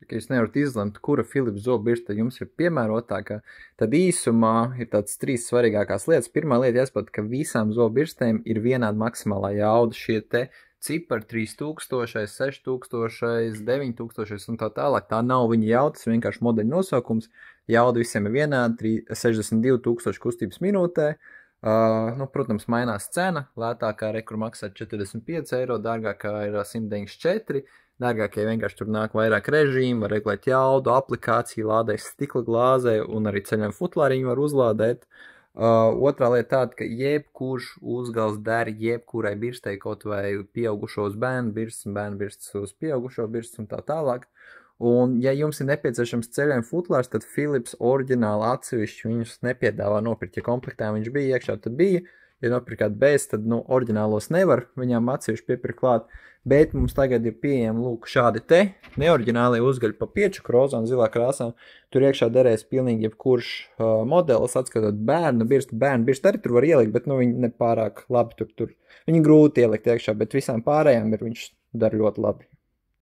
ka jūs nevarat izlemt, kura Philips zobirste jums ir piemērotākā, tad īsumā ir tāds 3 svarīgākās lietas. Pirmā lieta jāsaprot, ka visām zobirstēm ir vienāda maksimālā jauda. Šie te cipari 3000, 6000, 9000 un tā tālāk. Tā nav viņa jauda, tas vienkārši modeļa nosaukums. Jauda visiem ir vienāda, 62,000 kustības minūtē. Protams, mainās cena. Lētākā rekur maksā 45 eiro, dārgākā ir 194. Dārgākie vienkārši tur nāk vairāk režīmu, var regulēt jaudu, aplikāciju, lādēs stikla glāzē un arī ceļam futlāriņu var uzlādēt. Otrā lieta tāda, ka jebkurš uzgals der jebkurai birstei, kaut vai pieaugušo uz bērnu birstas uz pieaugušo birstas un tā tālāk. Un, ja jums ir nepieciešams ceļojuma futlārs, tad Philips oriģināli atsevišķi viņus nepiedāvā nopirkt. Ja komplektā viņš bija iekšā, tad bija. Ja nopirkāt bez, tad oriģinālos nevar viņām atsevišķi piepirkt klāt. Bet mums tagad ir pieejami lūk šādi te neoriģinālie uzgaļi pa pieču rozā un zilā krāsā. Tur iekšā derēs pilnīgi jebkurš modelis, atskatot bērnu birstu. Bērnu birstu arī tur var ielikt, bet viņi nepārāk labi tur. Viņi grūti ielikt iekšā, bet visām pārējām viņš dar ļoti labi.